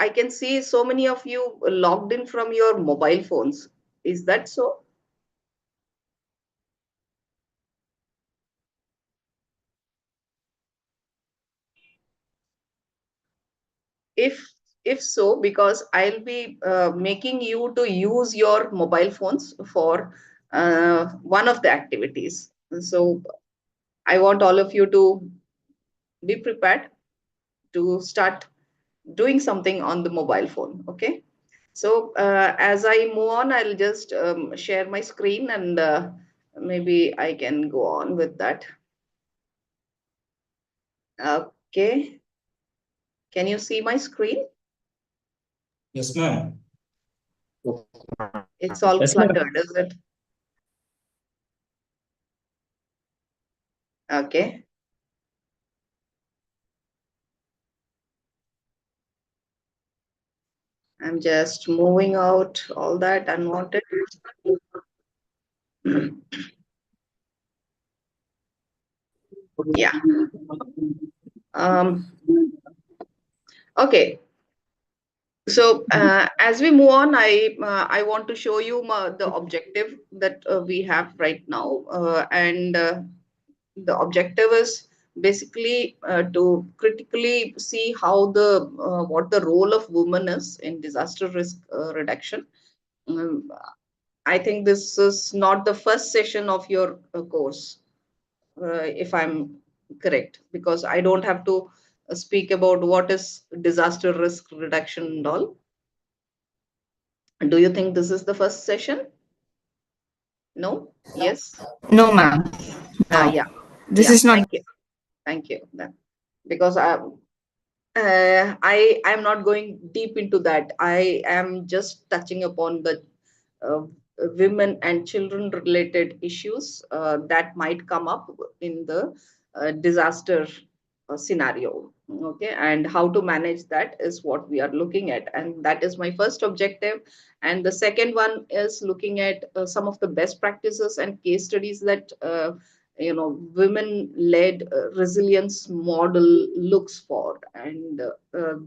I can see so many of you logged in from your mobile phones. Is that so? If so, because I'll be making you to use your mobile phones for one of the activities. So I want all of you to be prepared to start doing something on the mobile phone. Okay. So as I move on, I'll just share my screen, and maybe I can go on with that. Okay. Can you see my screen? Yes, ma'am. It's all Yes, ma'am. cluttered, is it? Okay. I'm just moving out all that unwanted. Yeah. Um, okay. So as we move on, I want to show you the objective that we have right now, and the objective is basically to critically see how the what the role of women is in disaster risk reduction. Um, I think this is not the first session of your course, if I'm correct, because I don't have to speak about what is disaster risk reduction and all. Do you think this is the first session? No? Yes? No, ma'am. No. Yeah. This Yeah. is not. Thank you. Thank you. Because I'm not going deep into that. I am just touching upon the uh, women and children related issues that might come up in the disaster scenario. Okay, and how to manage that is what we are looking at, and that is my first objective. And the second one is looking at some of the best practices and case studies that women led resilience model looks for, and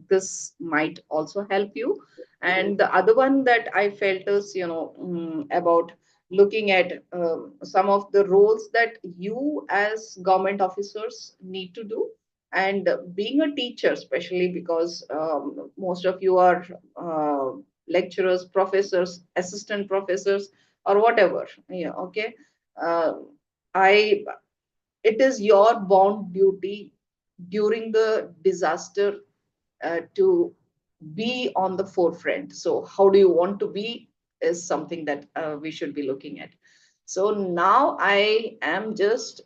this might also help you. And the other one that I felt is about looking at some of the roles that you as government officers need to do, and being a teacher, especially because most of you are lecturers, professors, assistant professors, or whatever. Yeah, okay. uh, I It is your bond duty during the disaster to be on the forefront. So how do you want to be is something that we should be looking at. So now I am just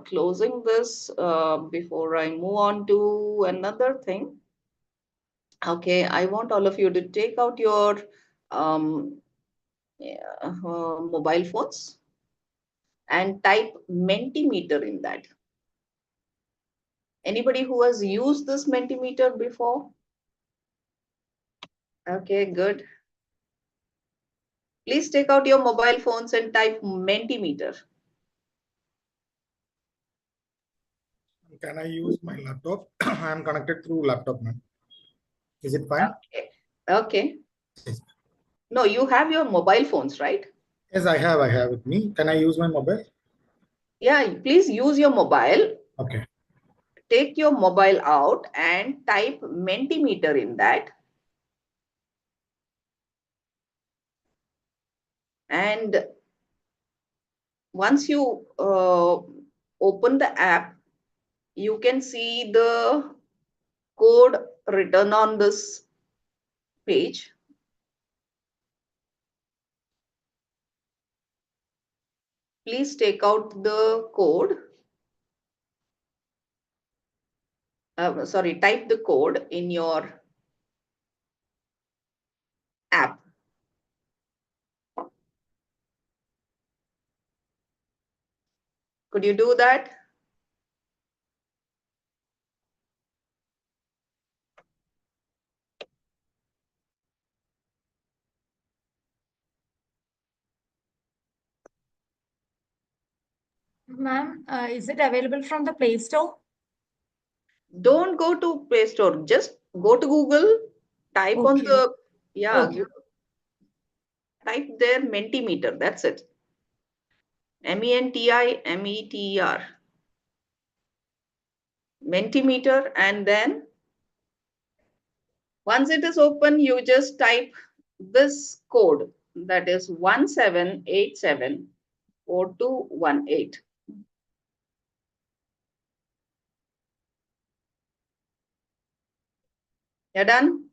closing this before I move on to another thing. Okay, I want all of you to take out your um, yeah, mobile phones and type Mentimeter in that. Anybody who has used this Mentimeter before? Okay, good. Please take out your mobile phones and type Mentimeter. Can I use my laptop? I am connected through laptop, man. Is it fine? Okay. Okay. Yes. No, you have your mobile phones, right? Yes, I have with me. Can I use my mobile? Yeah, please use your mobile. Okay. Take your mobile out and type Mentimeter in that. And once you open the app, you can see the code written on this page. Please take out the code. Sorry, type the code in your app. Could you do that? Ma'am, is it available from the Play Store? Don't go to Play Store. Just go to Google, Type on Okay. the, yeah, Okay. type there Mentimeter. That's it. Mentimeter. Mentimeter, and then once it is open, you just type this code, that is 17874218. You're done?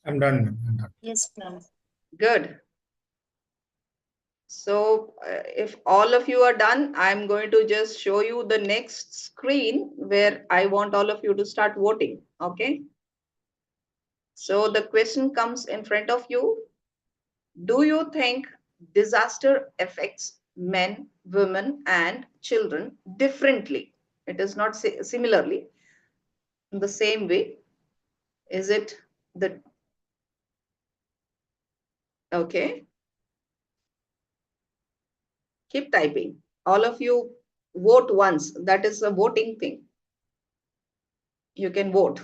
I'm done, ma'am. I'm done. Yes, ma'am. Good. So if all of you are done, I'm going to just show you the next screen where I want all of you to start voting. Okay. So the question comes in front of you. Do you think disaster affects men, women, and children differently? It is not similarly in the same way. Is it the okay? Keep typing. All of you vote once. That is a voting thing. You can vote.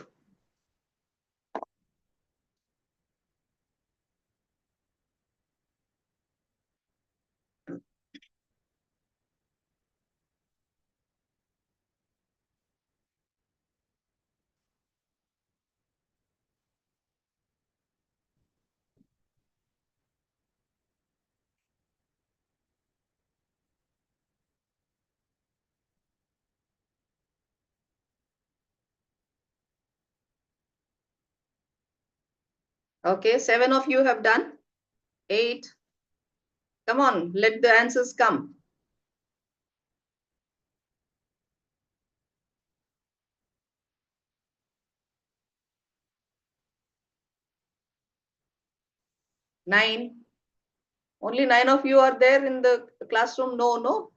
Okay, 7 of you have done. 8. Come on, let the answers come. 9. Only 9 of you are there in the classroom. No.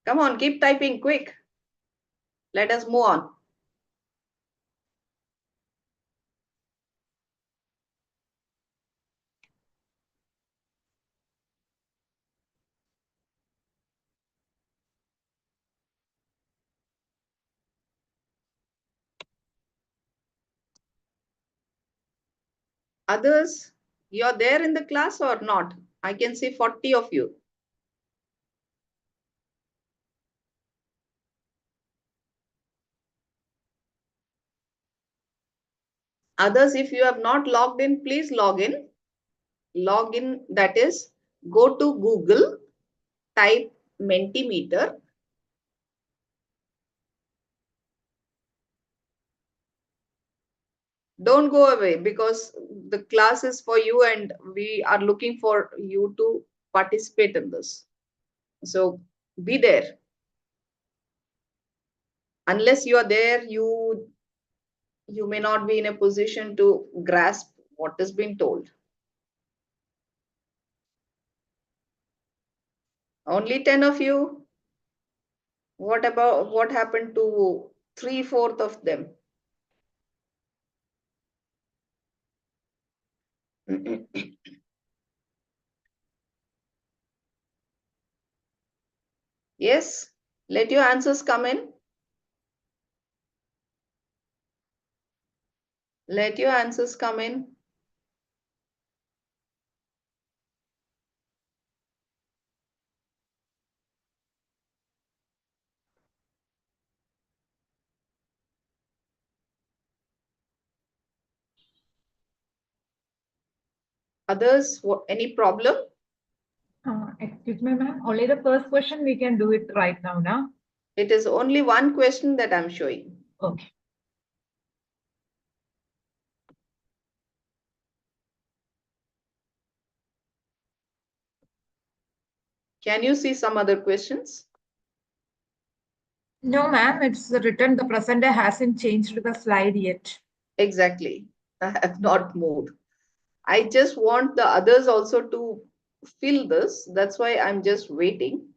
Come on, keep typing quick. Let us move on. Others, you're there in the class or not? I can see 40 of you. Others, if you have not logged in, please log in. Log in, that is, go to Google, type Mentimeter. Don't go away because the class is for you and we are looking for you to participate in this. So be there. Unless you are there, you may not be in a position to grasp what is being told. Only 10 of you. What happened to 3/4 of them? Yes, let your answers come in. Let your answers come in. Others, any problem? Excuse me, ma'am. Only the first question we can do it right now, now. It is only one question that I'm showing. Okay. Can you see some other questions? No, ma'am. It's written. The presenter hasn't changed the slide yet. Exactly. I have not moved. I just want the others also to fill this. That's why I'm just waiting.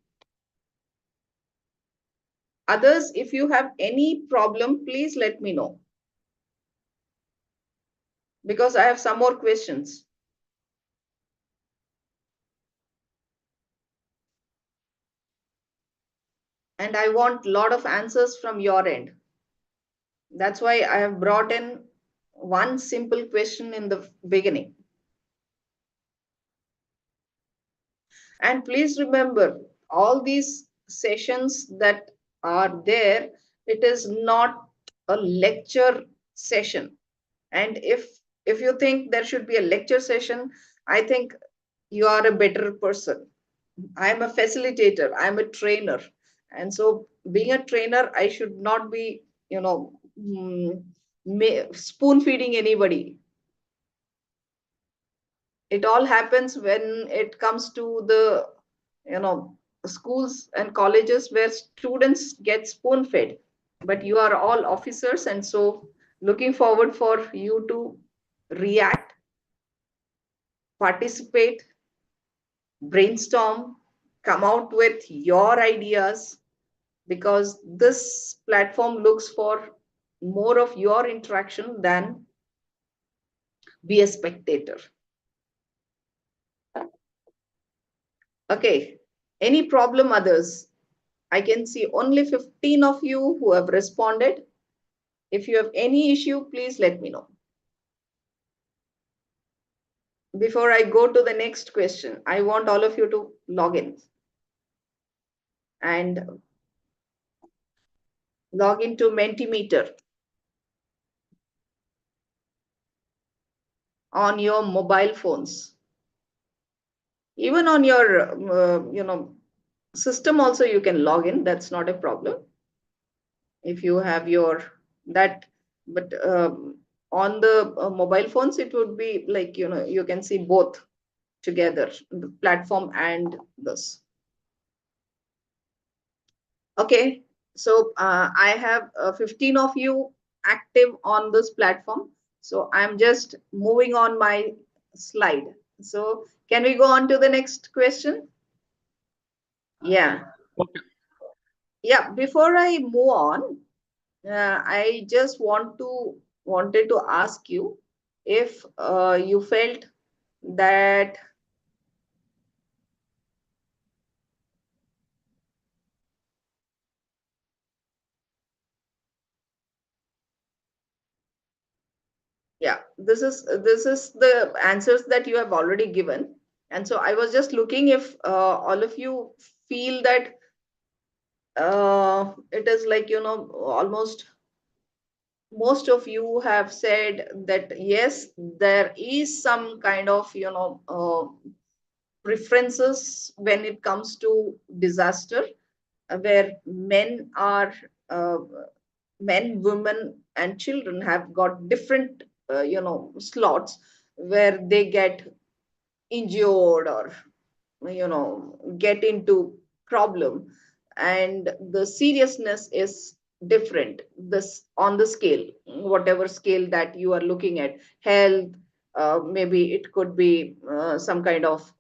Others, if you have any problem, please let me know. Because I have some more questions. And I want a lot of answers from your end. That's why I have brought in one simple question in the beginning. And please remember, all these sessions that are there, it is not a lecture session. And if you think there should be a lecture session, I think you are a better person. I'm a facilitator, I'm a trainer. And so being a trainer, I should not be, spoon feeding anybody. It all happens when it comes to the, schools and colleges where students get spoon fed. But you are all officers, and so looking forward for you to react, participate, brainstorm, come out with your ideas, because this platform looks for more of your interaction than be a spectator. Okay, any problem, others? I can see only 15 of you who have responded. If you have any issue, please let me know. Before I go to the next question, I want all of you to log in and log into Mentimeter on your mobile phones. Even on your, system also you can log in. That's not a problem. If you have your that, but on the mobile phones, it would be like, you can see both together, the platform and this. Okay, so I have 15 of you active on this platform. So I'm just moving on my slide. So can we go on to the next question? Yeah. Okay. Yeah, before I move on, I just wanted to ask you if you felt that yeah, this is the answers that you have already given. And so I was just looking if all of you feel that it is like, almost most of you have said that yes, there is some kind of, preferences when it comes to disaster, where uh, men, women, and children have got different, slots where they get injured or, get into problem, and the seriousness is different. This on the scale, whatever scale that you are looking at, health, maybe it could be some kind of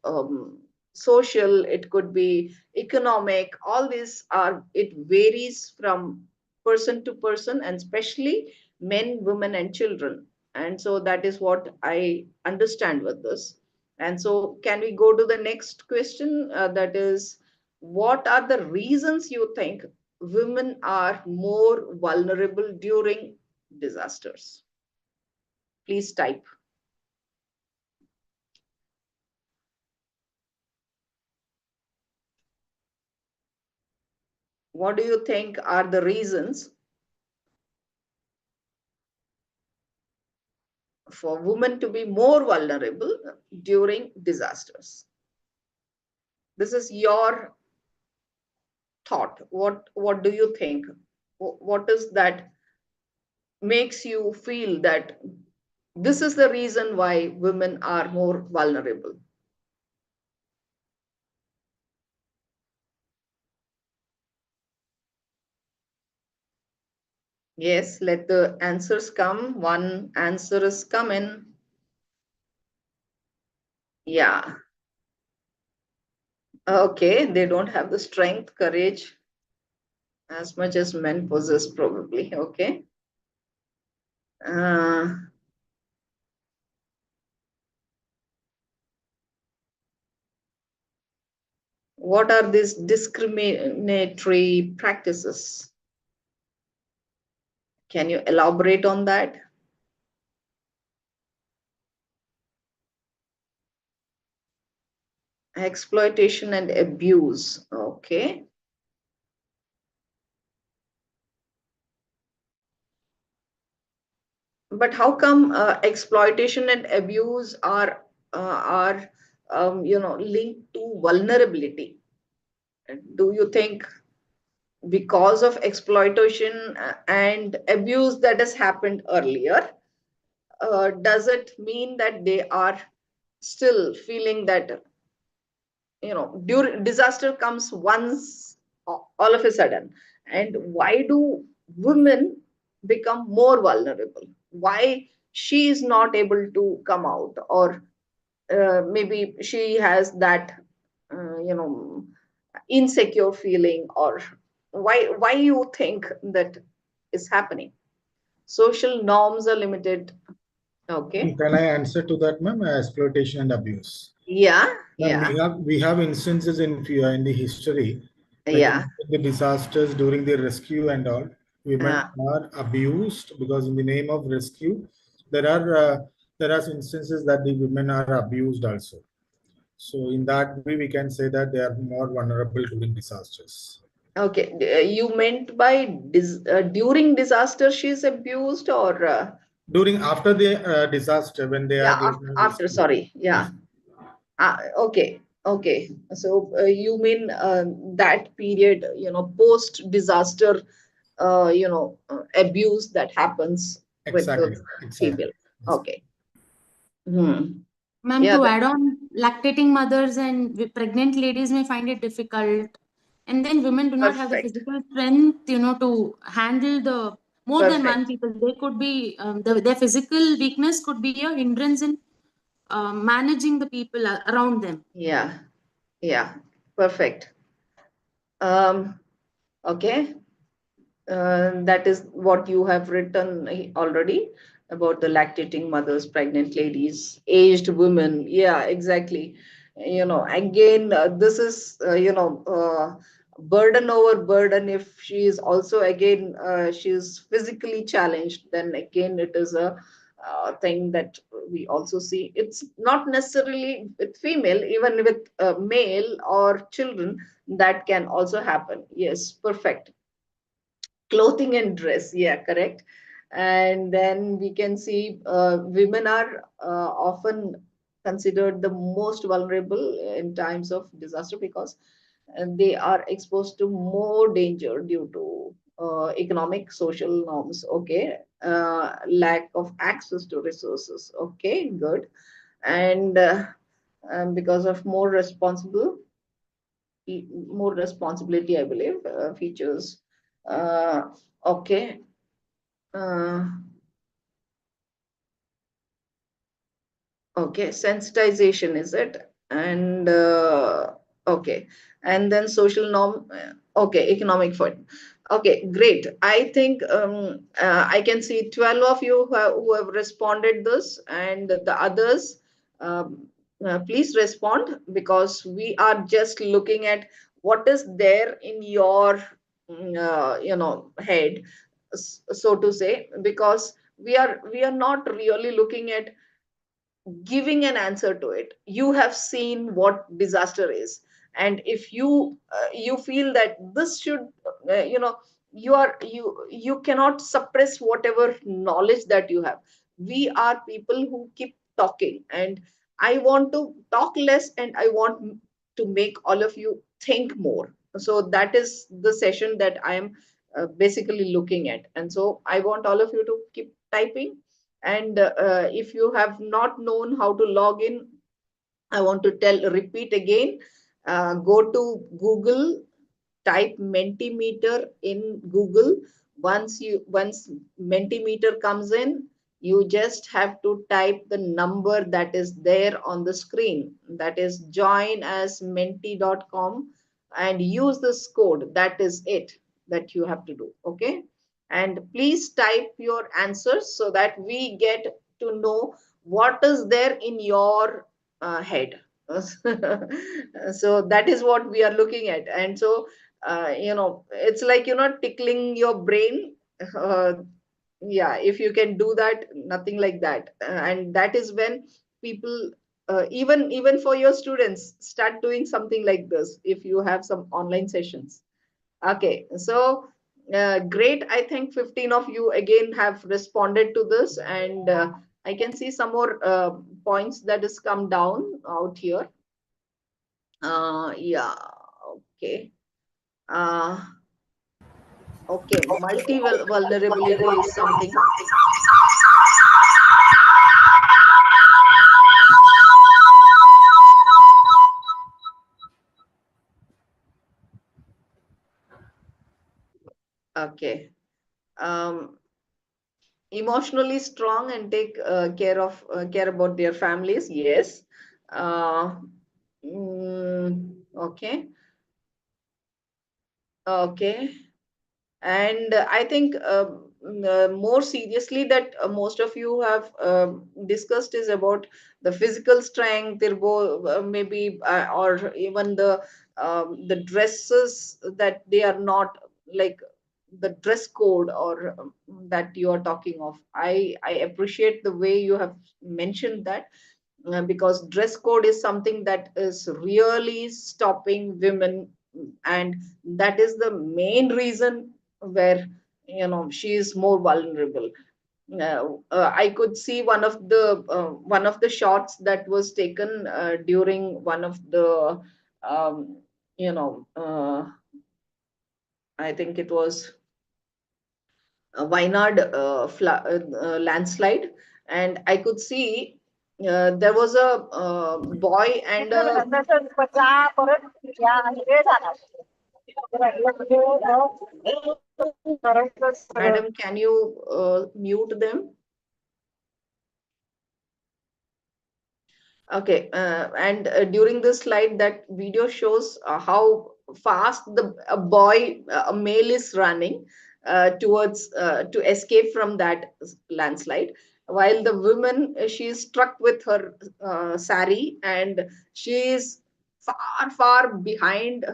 social, it could be economic. All these are, it varies from person to person, and especially men, women, and children. And so that is what I understand with this. And so can we go to the next question? That is, what are the reasons you think women are more vulnerable during disasters? Please type. What do you think are the reasons for women to be more vulnerable during disasters? This is your thought. What do you think? What is that makes you feel that this is the reason why women are more vulnerable? Yes, let the answers come. One answer is coming. Yeah. Okay, they don't have the strength, courage as much as men possess, probably. Okay. Uh, what are these discriminatory practices? Can you elaborate on that? Exploitation and abuse. Okay. But how come exploitation and abuse are linked to vulnerability? Do you think because of exploitation and abuse that has happened earlier, does it mean that they are still feeling that, during disaster comes once all of a sudden, and why do women become more vulnerable? Why she is not able to come out, or maybe she has that insecure feeling, or why you think that is happening? Social norms are limited. Okay. Can I answer to that, ma'am? Exploitation and abuse. Yeah, Ma'am, yeah, we have instances in the history, like yeah, the disasters during the rescue and all. Women uh, are abused because in the name of rescue, there are uh, there are instances that the women are abused also. So in that way, we can say that they are more vulnerable during disasters. okay. You meant by during disaster she's abused, or During after the disaster, when they are yeah, doing after, rescue. sorry, yeah. Yes. Okay, okay. So you mean that period, post disaster, abuse that happens with the Exactly, exactly. female. Yes. Okay. Hmm. Ma'am, Yeah, to add on, lactating mothers and pregnant ladies may find it difficult. And then women do not have the perfect, physical strength, to handle the more than one perfect. people. They could be, their physical weakness could be a hindrance in managing the people around them. Yeah, yeah, perfect. Um, okay. That is what you have written already about the lactating mothers, pregnant ladies, aged women. Yeah, exactly. Again, this is, burden over burden. If she is also, again, she is physically challenged, then again, it is a thing that we also see. It's not necessarily with female, even with male or children, that can also happen. Yes, perfect. Clothing and dress, yeah, correct. And then we can see women are often considered the most vulnerable in times of disaster, because they are exposed to more danger due to economic social norms. Okay. Lack of access to resources. Okay, good. And because of more responsibility, I believe, features. Okay. Uh, okay, sensitization is it? And okay, and then social norm. Okay, economic foot. Okay, great. I think I can see 12 of you who have responded this, and the others. Please respond, because we are just looking at what is there in your head, so to say, because we are not really looking at giving an answer to it. You have seen what disaster is, and if you feel that this should, you cannot suppress whatever knowledge that you have. We are people who keep talking, and I want to talk less, and I want to make all of you think more. So that is the session that I am basically looking at, and so I want all of you to keep typing. And if you have not known how to log in, I want to repeat again. Go to Google, type Mentimeter in Google. Once Mentimeter comes in, you just have to type the number that is there on the screen. That is join as menti.com, and use this code. That is it that you have to do. Okay. And please type your answers so that we get to know what is there in your head. So that is what we are looking at. And so it's like, tickling your brain. yeah, if you can do that, nothing like that. And that is when people, even for your students, start doing something like this if you have some online sessions. Okay, so great. I think 15 of you again have responded to this, and I can see some more points that has come down out here. Yeah, okay. Uh, okay, multi vulnerability is something. Okay. Um, Emotionally strong and take care about their families. Yes. Uh, okay. Okay. And I think more seriously that most of you have discussed is about the physical strength, maybe or even the dresses that they are not like the dress code or that you are talking of. I appreciate the way you have mentioned that, because dress code is something that is really stopping women, and that is the main reason where she is more vulnerable. I could see one of the shots that was taken during one of the um, you know I think it was Wayanad landslide, and I could see there was a boy and a madam. Can you mute them? Okay, and during this slide, that video shows how fast a boy, a male is running towards to escape from that landslide, while the woman, she is struck with her sari, and she is far, far behind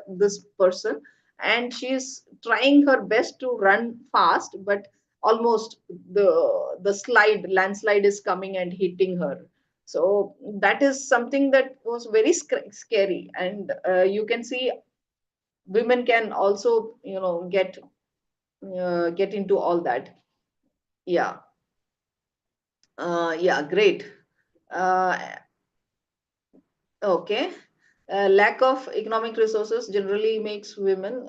this person, and she is trying her best to run fast, but almost the landslide is coming and hitting her. So that is something that was very scary, and you can see women can also get into all that. Yeah. Yeah, great. uh, okay. Lack of economic resources generally makes women,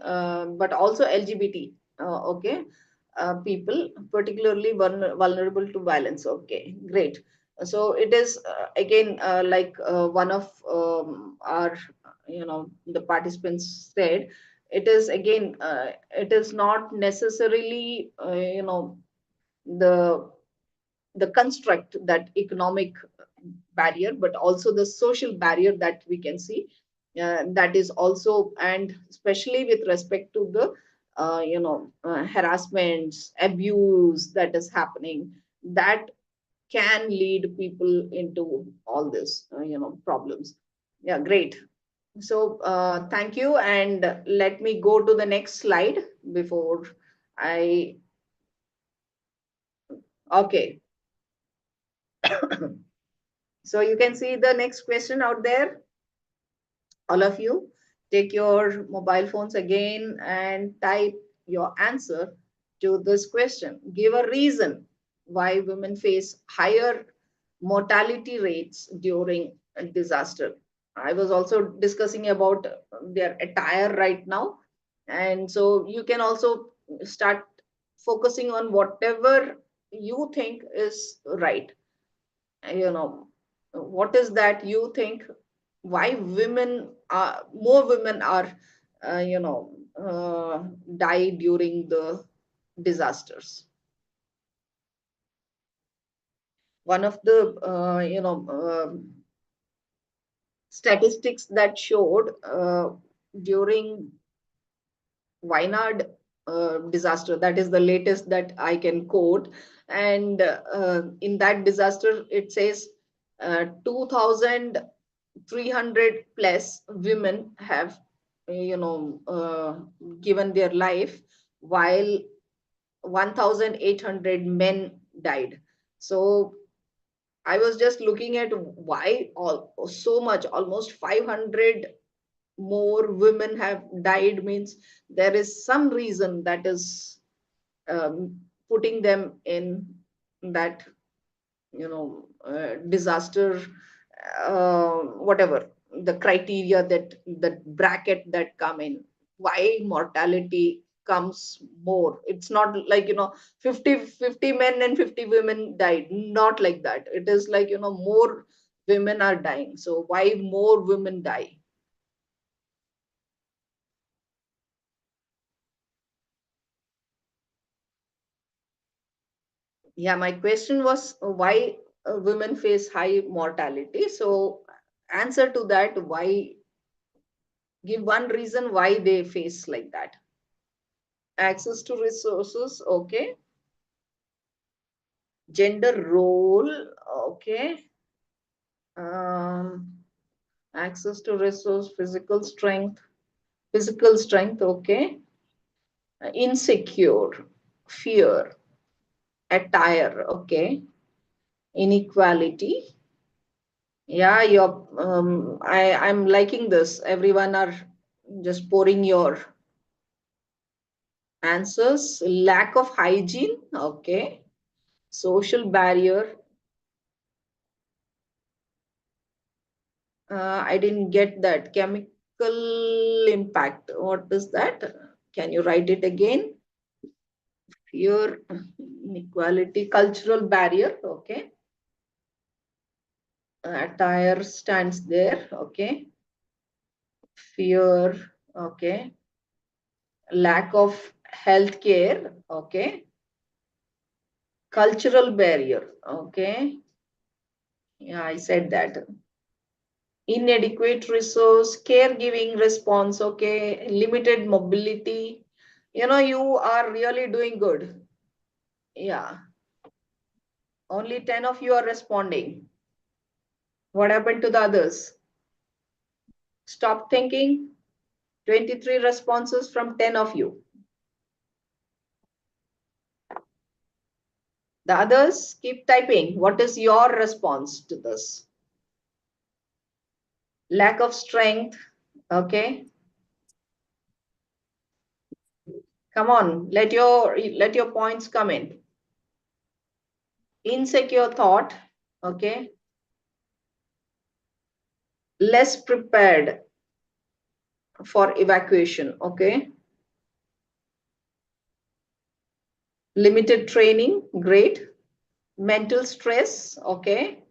but also LGBT, okay, people particularly vulnerable to violence. Okay, great. So it is again like one of our, the participants said, it is again, it is not necessarily, the construct, that economic barrier, but also the social barrier that we can see, that is also, and especially with respect to the harassments, abuse that is happening, that can lead people into all this problems. Yeah, great. So thank you, and let me go to the next slide before I okay. So you can see the next question out there. All of you, take your mobile phones again and type your answer to this question. Give a reason why women face higher mortality rates during a disaster. I was also discussing about their attire right now. And so you can also start focusing on whatever you think is right. What is that you think, why women are more women are uh, you know die during the disasters. One of the statistics that showed during Wayanad disaster, that is the latest that I can quote, and in that disaster it says 2300 plus women have given their life, while 1,800 men died. So I was just looking at why so much, almost 500 more women have died, means there is some reason that is putting them in that, disaster, whatever the criteria, that bracket that come in, why mortality comes more. It's not like, 50 men and 50 women died, not like that. It is like, more women are dying. So why more women die? Yeah, my question was why women face high mortality. So answer to that, why, give one reason why they face like that. Access to resources, okay. Gender role, okay. um, Access to resource, physical strength, okay. Insecure, fear, attire, okay. Inequality. Yeah, I'm liking this. Everyone are just pouring your answers. Lack of hygiene, okay. Social barrier. I didn't get that. Chemical impact. What is that? Can you write it again? Fear, inequality, cultural barrier, okay. Attire stands there, okay. Fear, okay. Lack of health care, okay. Cultural barrier, okay. Yeah, I said that. Inadequate resource, caregiving response, okay. Limited mobility. You are really doing good. Yeah. Only 10 of you are responding. What happened to the others? Stop thinking. 23 responses from 10 of you. The others, keep typing. What is your response to this? Lack of strength, okay. Come on, let your points come in. Insecure thought, okay. Less prepared for evacuation, okay. Limited training, great. Mental stress, okay.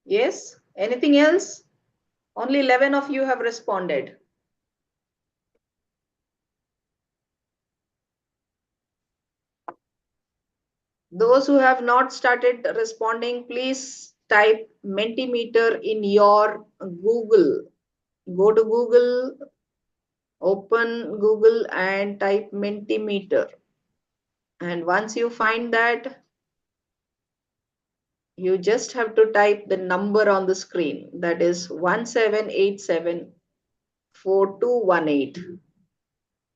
Yes, anything else? Only 11 of you have responded. Those who have not started responding, please type Mentimeter in your Google. Go to Google, open Google and type Mentimeter. And once you find that, you just have to type the number on the screen. That is 17874218.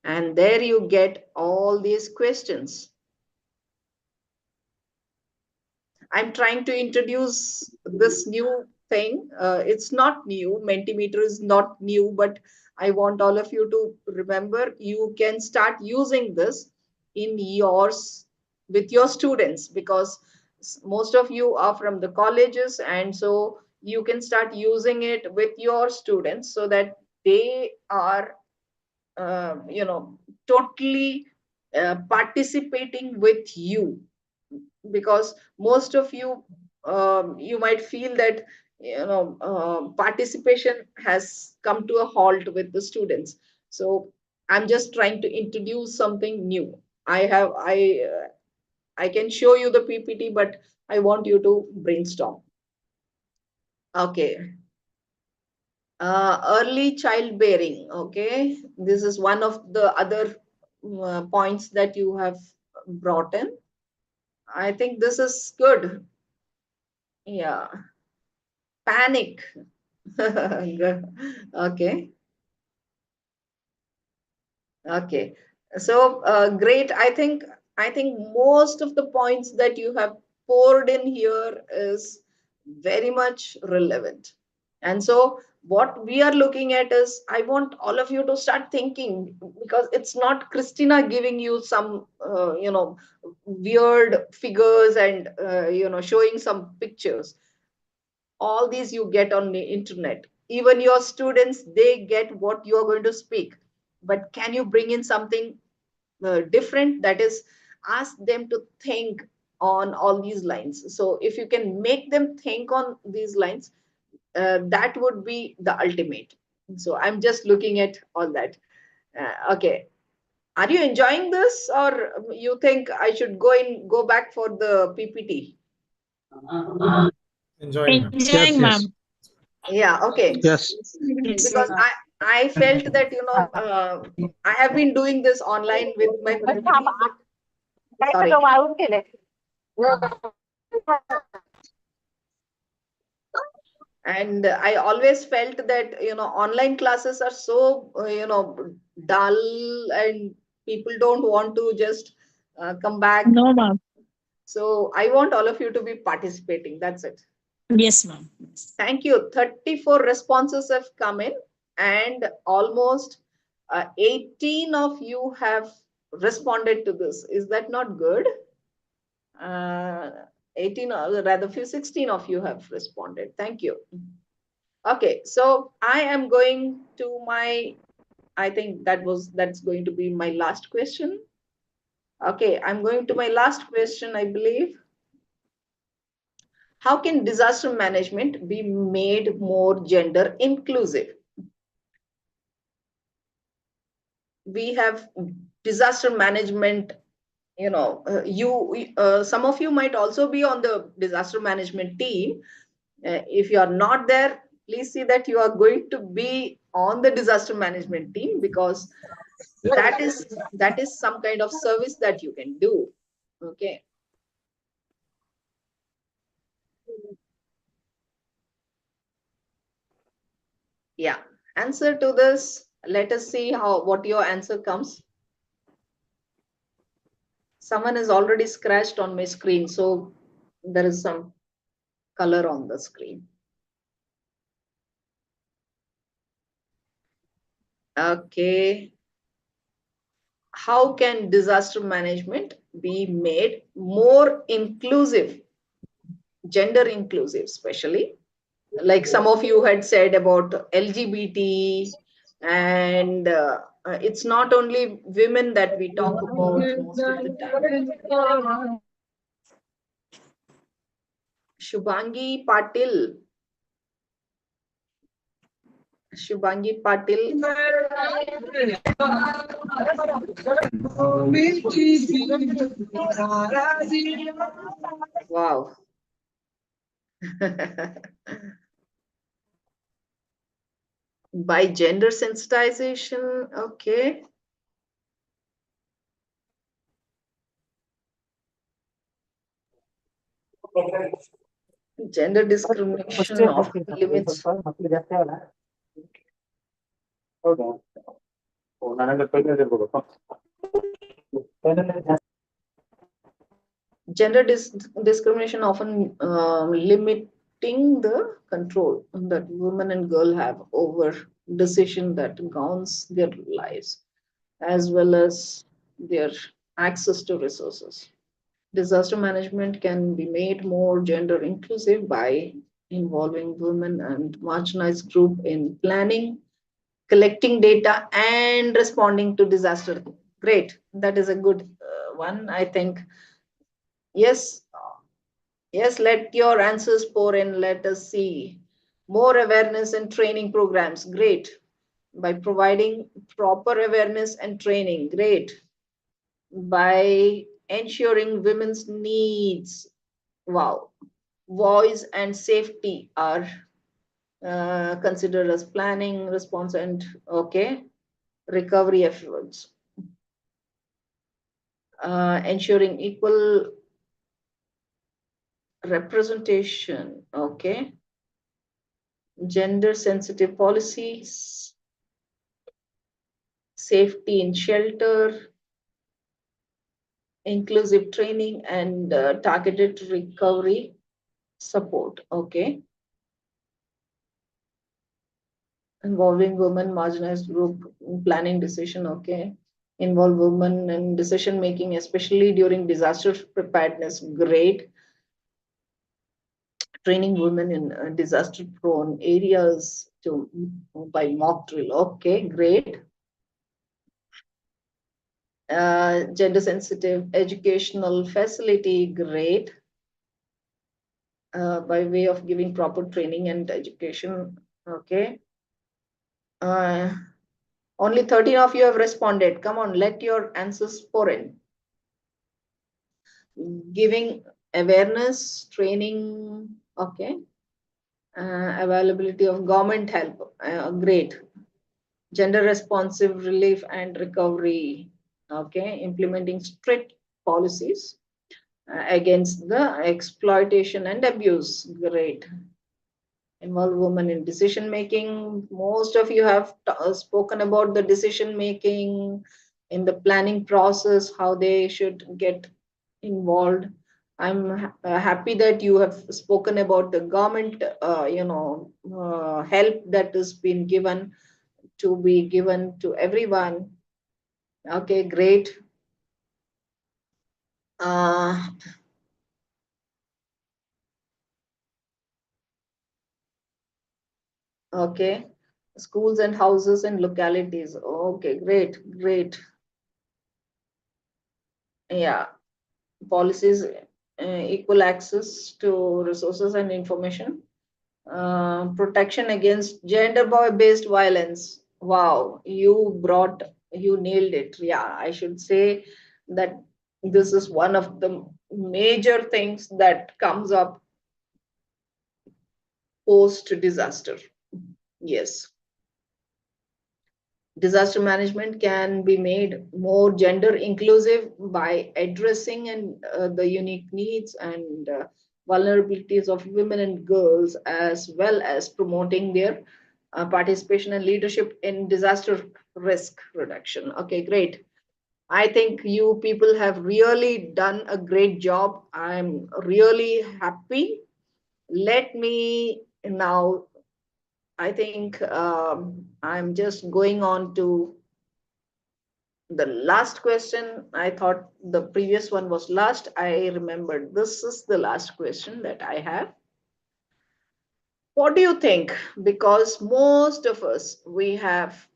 And there you get all these questions. I'm trying to introduce this new thing. It's not new. Mentimeter is not new, but I want all of you to remember you can start using this in yours with your students, because most of you are from the colleges, and so you can start using it with your students so that they are totally participating with you, because most of you, you might feel that participation has come to a halt with the students. So I'm just trying to introduce something new. I can show you the PPT, but I want you to brainstorm. Okay. Early childbearing, okay. This is one of the other points that you have brought in. I think this is good. Yeah. Panic. Okay. Okay. So great. I think most of the points that you have poured in here is very much relevant. And so what we are looking at is, I want all of you to start thinking, because it's not Christina giving you some weird figures and showing some pictures. All these you get on the internet. Even your students, they get what you are going to speak. But can you bring in something different? That is, ask them to think on all these lines. So if you can make them think on these lines, that would be the ultimate. So I'm just looking at all that. Okay, are you enjoying this, or you think I should go back for the PPT? Enjoying, ma'am. Enjoying, ma'am. Yeah, okay. Yes. Because I felt that I have been doing this online with my PPT, but sorry. And I always felt that online classes are so dull, and people don't want to just come back. No, ma'am. So I want all of you to be participating. That's it. Yes, ma'am. Thank you. 34 responses have come in, and almost 18 of you have responded to this. Is that not good? 18, or rather 16 of you have responded. Thank you. Okay, so I am going to I think that's going to be my last question. Okay, I'm going to my last question, I believe. How can disaster management be made more gender inclusive? We have disaster management, some of you might also be on the disaster management team. If you are not there, please see that you are going to be on the disaster management team, because that is some kind of service that you can do. Okay. Yeah. Answer to this. Let us see what your answer comes. Someone has already scratched on my screen, so there is some color on the screen. Okay. How can disaster management be made more inclusive, gender inclusive, especially? Like some of you had said about LGBT, and it's not only women that we talk about most of the time. Shubhangi Patil. Shubhangi Patil. Wow. By gender sensitization, okay. Gender discrimination often limits. Gender discrimination often limiting the control that women and girl have over decision that governs their lives, as well as their access to resources. Disaster management can be made more gender inclusive by involving women and marginalized group in planning, collecting data, and responding to disaster. Great, that is a good one, I think. Yes, yes, let your answers pour in. Let us see. More awareness and training programs. Great. By providing proper awareness and training. Great. By ensuring women's needs. Wow. Voice and safety are considered as planning, response, and okay, recovery efforts. Ensuring equal representation. Okay. Gender sensitive policies, safety in shelter, inclusive training and targeted recovery support. Okay. Involving women, marginalized group, planning decision. Okay. Involve women in decision making, especially during disaster preparedness. Great. Training women in disaster prone areas to by mock drill. Okay, great. Gender sensitive educational facility. Great. By way of giving proper training and education. Okay. Only 13 of you have responded. Come on, let your answers pour in. Giving awareness, training. Okay. Availability of government help. Great. Gender responsive relief and recovery. Okay. Implementing strict policies against the exploitation and abuse. Great. Involve women in decision making. Most of you have spoken about the decision making in the planning process, how they should get involved. I'm happy that you have spoken about the government, help that has been given to be given to everyone. Okay, great. Okay, schools and houses and localities. Okay, great, great. Yeah, policies, equal access to resources and information, protection against gender-based violence. Wow, you nailed it. Yeah, I should say that this is one of the major things that comes up post disaster. Yes. Disaster management can be made more gender inclusive by addressing the unique needs and vulnerabilities of women and girls, as well as promoting their participation and leadership in disaster risk reduction. Okay, great. I think you people have really done a great job. I'm really happy. Let me now, I think I'm just going on to the last question. I thought the previous one was last. I remembered this is the last question that I have. What do you think? Because most of us, we have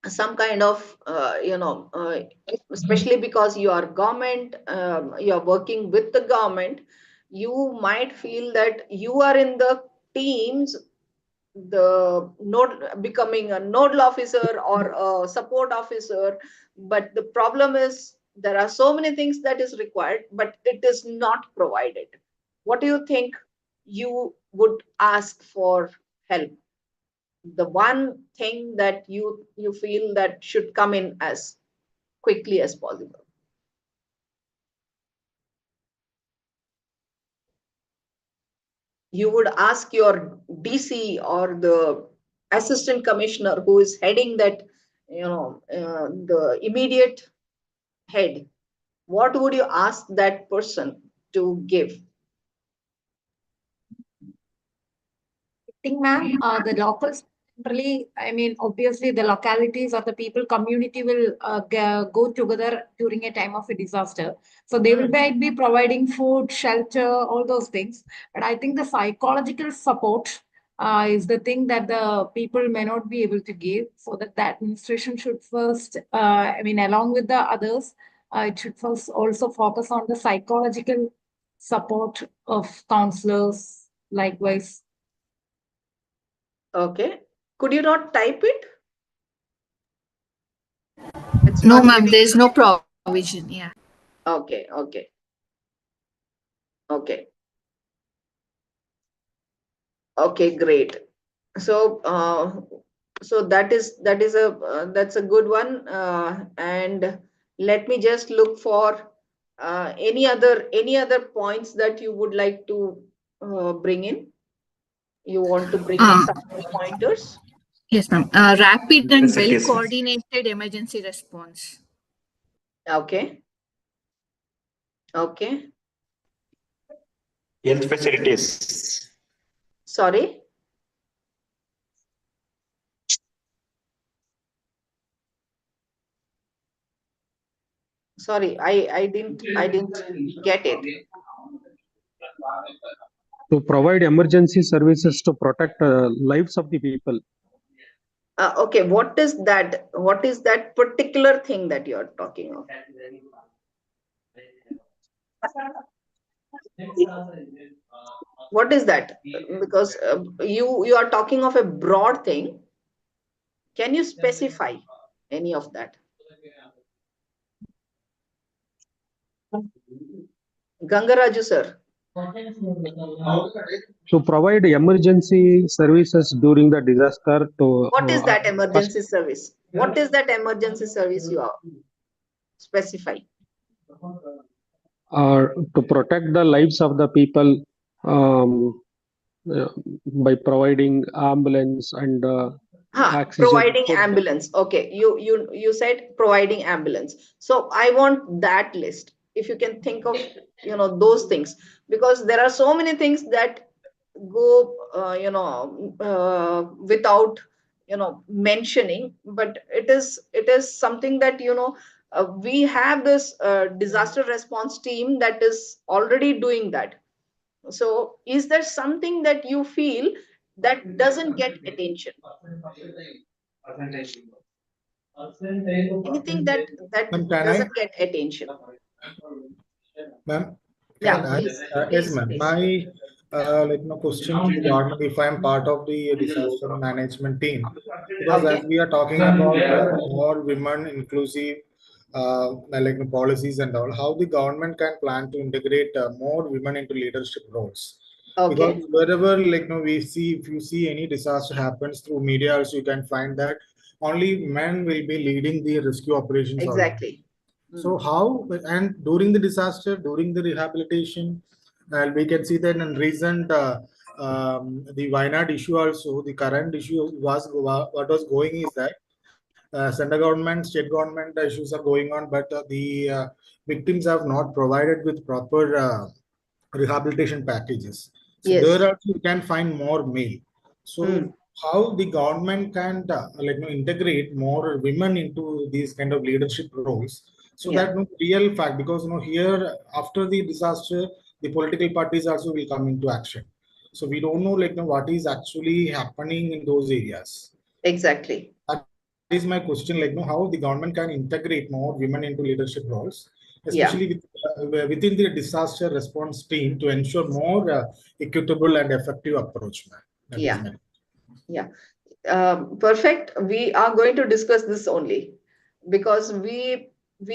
some kind of, especially because you are government, you're working with the government, you might feel that you are in the teams, the node becoming a nodal officer or a support officer, but the problem is there are so many things that is required, but it is not provided. What do you think you would ask for help? The one thing that you feel that should come in as quickly as possible. You would ask your DC or the assistant commissioner who is heading that, the immediate head. What would you ask that person to give? I think, ma'am, the locals really, I mean, obviously the localities or the people community will go together during a time of a disaster. So they will be providing food, shelter, all those things. But I think the psychological support is the thing that the people may not be able to give. So that the administration should first, along with the others, it should first also focus on the psychological support of counselors, likewise. Okay. Could you not type it? It's No, not ma'am, giving- there is no provision. Yeah. Okay, okay. Okay. Okay, great. So that's a good one. And let me just look for any other points that you would like to bring in. You want to bring in some more pointers? Yes, ma'am. Rapid and Yes, it is. well-coordinated emergency response. Okay. Okay. Health facilities. Sorry. Sorry, I didn't get it. To provide emergency services to protect lives of the people. Okay, what is that? What is that particular thing that you're talking of? What is that? Because you are talking of a broad thing. Can you specify any of that? Gangaraju sir. To provide emergency services during the disaster to What is that emergency service? What is that emergency service you are specify? to protect the lives of the people um, by providing ambulance and oxygen. Providing ambulance. Okay, you said providing ambulance. So I want that list. If you can think of those things, because there are so many things that go without mentioning, but it is something that we have this disaster response team that is already doing that. So is there something that you feel that doesn't get attention? Anything that Ma'am, can doesn't I? get attention? Ma'am, Yeah, can I? please, Yes, please, ma'am. please. My question to the government, if I am part of the disaster management team, because Okay. as we are talking about more women inclusive policies and all, how the government can plan to integrate more women into leadership roles. Because Okay. wherever we see, if you see any disaster happens through media, also you can find that only men will be leading the rescue operations. Exactly. So how, and during the disaster, during the rehabilitation, we can see that in recent the Wayanad issue also, the current issue was what was going is that center government, state government issues are going on, but the victims have not provided with proper rehabilitation packages. So Yes. there also you can find more male. So how the government can integrate more women into these kind of leadership roles, so Yeah. that real fact, because here after the disaster the political parties also will come into action. So we don't know what is actually happening in those areas. Exactly. That is my question, how the government can integrate more women into leadership roles, Yeah. especially within the disaster response team, to ensure more equitable and effective approach. That is Yeah. my. Yeah. Perfect. We are going to discuss this only because we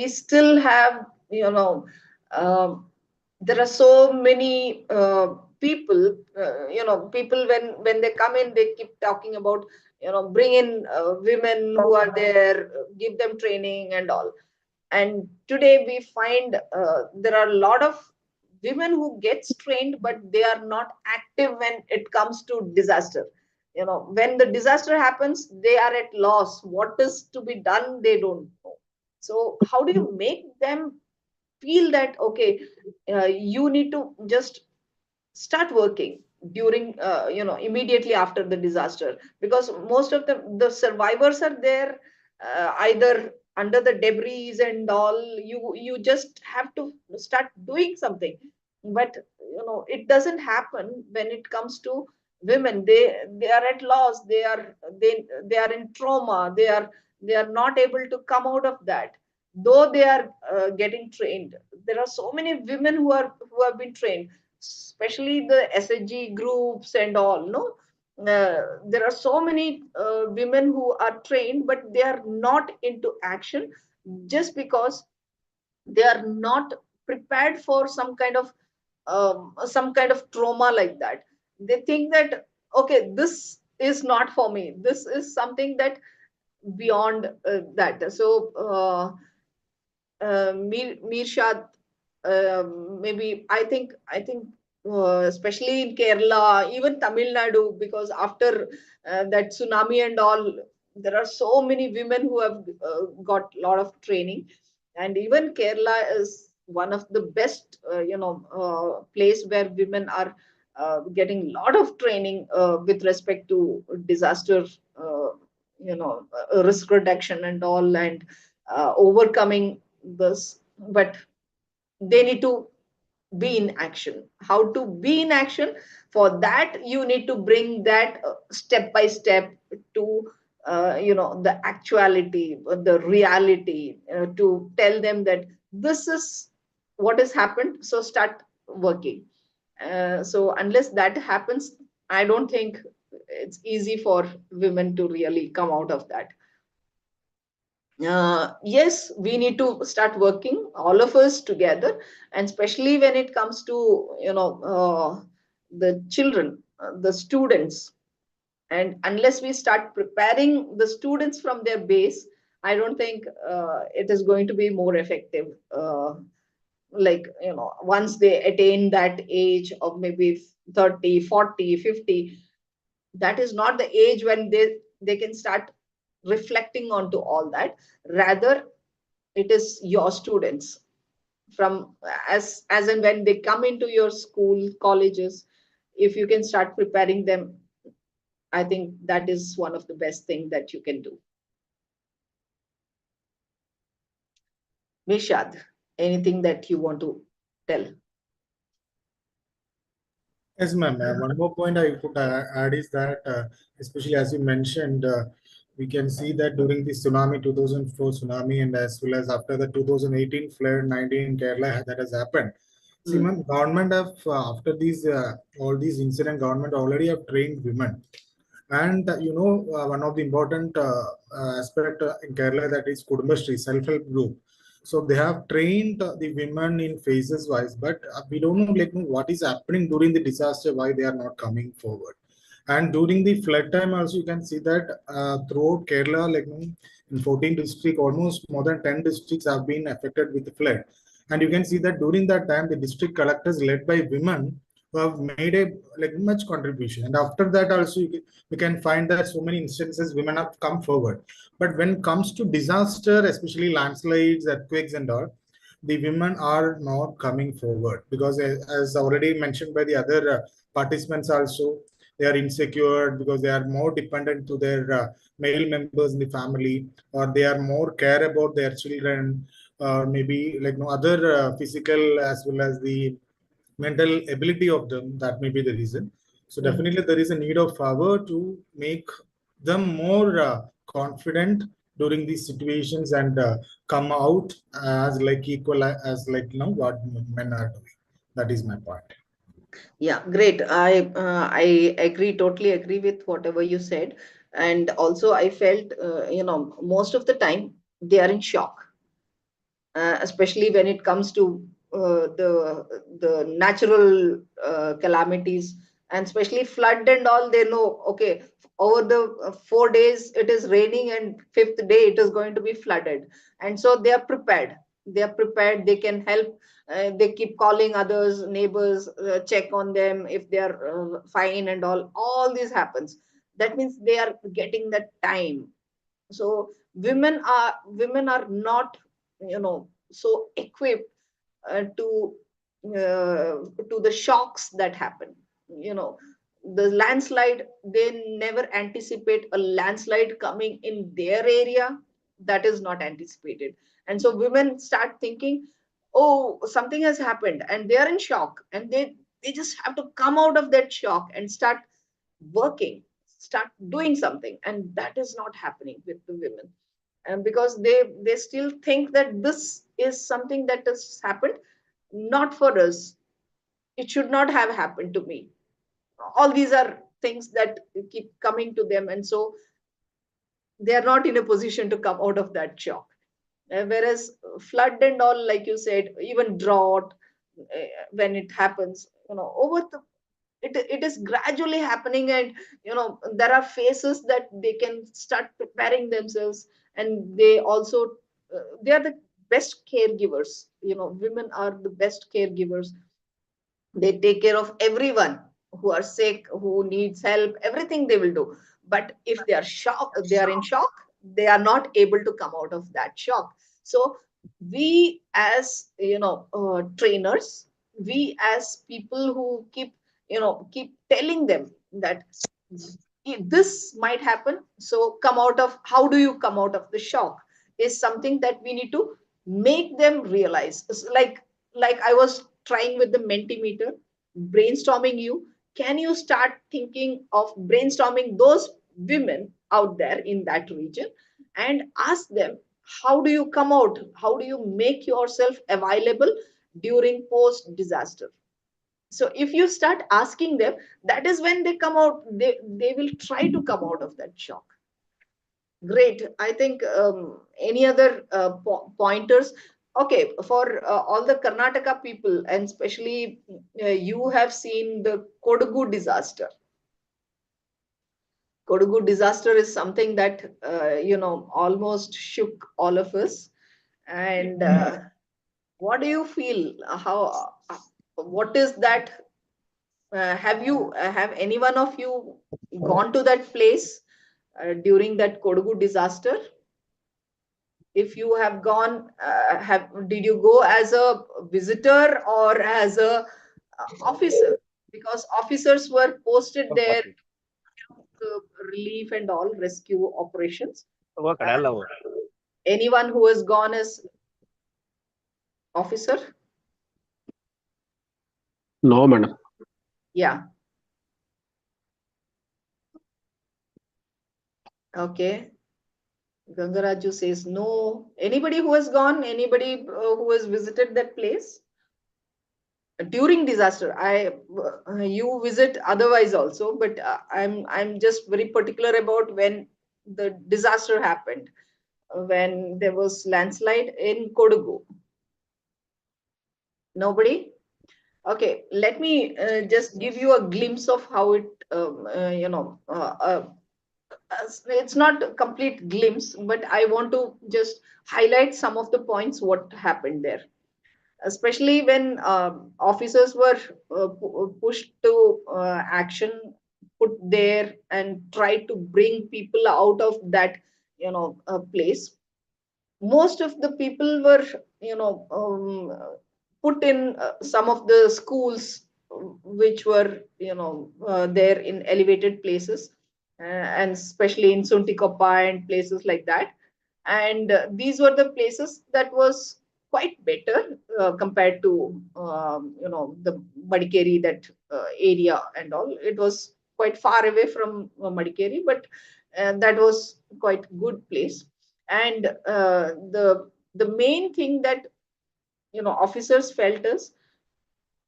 still have there are so many people people when they come in, they keep talking about bring in women who are there, give them training and all. And today we find there are a lot of women who gets trained, but they are not active when it comes to disaster. When the disaster happens, they are at loss. What is to be done, they don't know. So how do you make them feel that okay, you need to just start working during immediately after the disaster, because most of the survivors are there either under the debris and all. You just have to start doing something, but it doesn't happen when it comes to women. They are at loss, they are in trauma, they are not able to come out of that, though they are getting trained. There are so many women who have been trained, especially the SHG groups and all. No, there are so many women who are trained, but they are not into action just because they are not prepared for some kind of trauma like that. They think that okay, this is not for me. This is something that beyond that. So Mirshad, maybe I think especially in Kerala, even Tamil Nadu, because after that tsunami and all, there are so many women who have got a lot of training, and even Kerala is one of the best, place where women are getting a lot of training with respect to disaster, risk reduction and all, and overcoming this. But they need to be in action. How to be in action? For that, you need to bring that step by step to the actuality, the reality, to tell them that this is what has happened, so start working. So unless that happens, I don't think it's easy for women to really come out of that. Yes, we need to start working, all of us together, and especially when it comes to the children, the students. And unless we start preparing the students from their base, I don't think it is going to be more effective. Like, once they attain that age of maybe 30, 40, 50, that is not the age when they can start reflecting onto all that. Rather, it is your students, from as and when they come into your school, colleges, if you can start preparing them, I think that is one of the best thing that you can do. Mishad, anything that you want to tell? Yes, ma'am. One more point I could add is that, especially as you mentioned, we can see that during the tsunami, 2004 tsunami, and as well as after the 2018 flood, 19 in Kerala that has happened. See, ma'am, government have, after these all these incident, government already have trained women. And one of the important aspect in Kerala, that is Kudumbashree, self-help group. So they have trained the women in phases wise, but we don't know what is happening during the disaster, why they are not coming forward. And during the flood time also, you can see that throughout Kerala, in 14 districts, almost more than 10 districts have been affected with the flood. And you can see that during that time, the district collectors led by women who have made a much contribution. And after that also, we can find that so many instances women have come forward. But when it comes to disaster, especially landslides, earthquakes and all, the women are not coming forward, because as already mentioned by the other participants also, they are insecure because they are more dependent to their male members in the family, or they are more care about their children, or maybe other physical as well as the mental ability of them. That may be the reason. So definitely there is a need of power to make them more confident during these situations, and come out as equal as what men are doing. That is my point. Yeah, great. I agree, totally agree with whatever you said. And also I felt, most of the time they are in shock, especially when it comes to the natural calamities, and especially flood and all. They know, okay, over the 4 days it is raining, and fifth day it is going to be flooded, and so they are prepared. They can help. They keep calling others, neighbors, check on them if they are fine and all this happens. That means they are getting that time. So women are not, so equipped to the shocks that happen. The landslide, they never anticipate a landslide coming in their area. That is not anticipated. And so women start thinking, oh, something has happened, and they are in shock, and they just have to come out of that shock and start working, start doing something. And that is not happening with the women. And because they still think that this is something that has happened not for us, it should not have happened to me. All these are things that keep coming to them, and so they are not in a position to come out of that shock. Whereas flood and all, like you said, even drought, when it happens, over the it is gradually happening. And there are phases that they can start preparing themselves. And they also, they are the best caregivers. Women are the best caregivers. They take care of everyone who are sick, who needs help, everything they will do. But if they are in shock, they are not able to come out of that shock. So we as trainers, we as people who keep telling them that this might happen, so come out of, how do you come out of the shock, is something that we need to make them realize. It's like I was trying with the Mentimeter, brainstorming you. Can you start thinking of brainstorming those women out there in that region and ask them, how do you come out, how do you make yourself available during post disaster? So if you start asking them, that is when they come out, they will try to come out of that shock. Great. I think any other pointers? Okay, for all the Karnataka people, and especially you have seen the Kodagu disaster. Kodagu disaster is something that almost shook all of us. And what do you feel? How? What is that? Have any one of you gone to that place during that Kodagu disaster? If you have gone, did you go as a visitor or as a officer? Because officers were posted there to relief and all rescue operations. Anyone who has gone as officer? No, madam. Yeah. Okay. Gangaraju says no. Anybody who has gone? Anybody who has visited that place during disaster? You visit otherwise also, but I'm just very particular about when the disaster happened, when there was landslide in Kodagu. Nobody? Okay, let me just give you a glimpse of how it, it's not a complete glimpse, but I want to just highlight some of the points what happened there, especially when officers were pushed to action, put there and tried to bring people out of that place. Most of the people were put in some of the schools which were there in elevated places, and especially in Suntikoppa and places like that. And these were the places that was quite better compared to the Madikeri, that area and all. It was quite far away from Madikeri, but that was quite good place. And the main thing that officers felt is,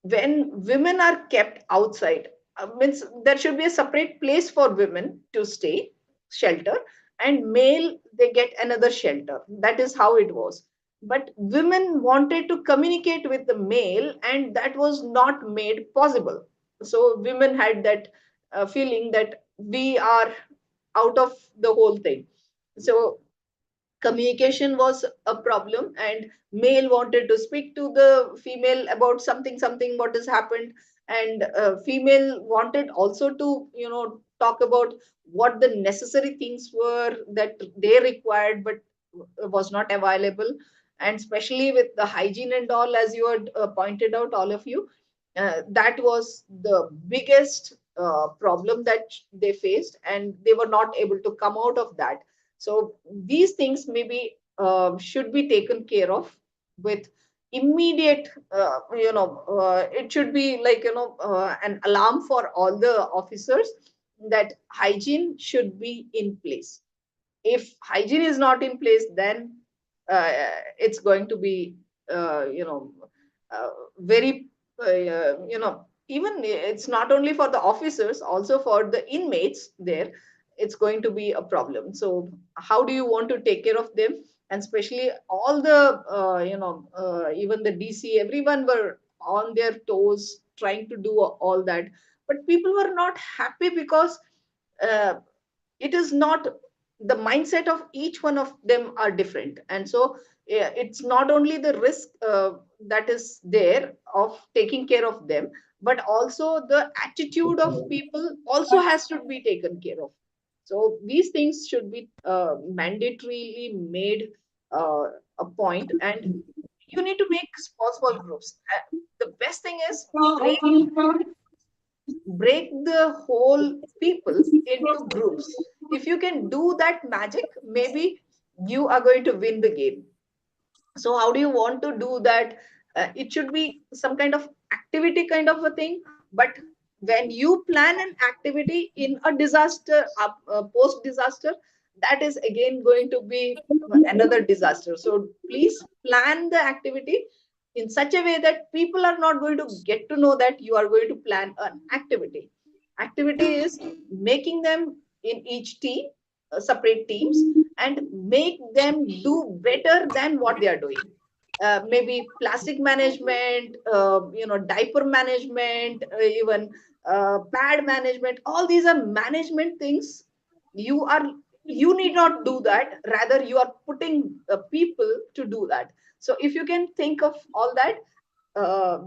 when women are kept outside, means there should be a separate place for women to stay, shelter, and male they get another shelter. That is how it was. But women wanted to communicate with the male, and that was not made possible. So women had that feeling that we are out of the whole thing. So communication was a problem, and male wanted to speak to the female about something what has happened, and female wanted also to talk about what the necessary things were that they required but was not available. And especially with the hygiene and all, as you had pointed out, all of you, that was the biggest problem that they faced, and they were not able to come out of that. So these things maybe should be taken care of with immediate, it should be like, an alarm for all the officers that hygiene should be in place. If hygiene is not in place, then it's going to be, very, even it's not only for the officers, also for the inmates there, it's going to be a problem. So how do you want to take care of them? And especially all the even the DC, everyone were on their toes trying to do all that, but people were not happy because uh, it is not, the mindset of each one of them are different. And so yeah, it's not only the risk that is there of taking care of them, but also the attitude of people also has to be taken care of. So these things should be mandatorily made a point, and you need to make small groups. The best thing is break the whole people into groups. If you can do that magic, maybe you are going to win the game. So how do you want to do that? It should be some kind of activity kind of a thing. But when you plan an activity in a disaster, post disaster, that is again going to be another disaster. So please plan the activity in such a way that people are not going to get to know that you are going to plan an activity. Activity is making them in each team, separate teams, and make them do better than what they are doing. Maybe plastic management, diaper management, even pad management. All these are management things. You are you need not do that. Rather, you are putting people to do that. So if you can think of all that,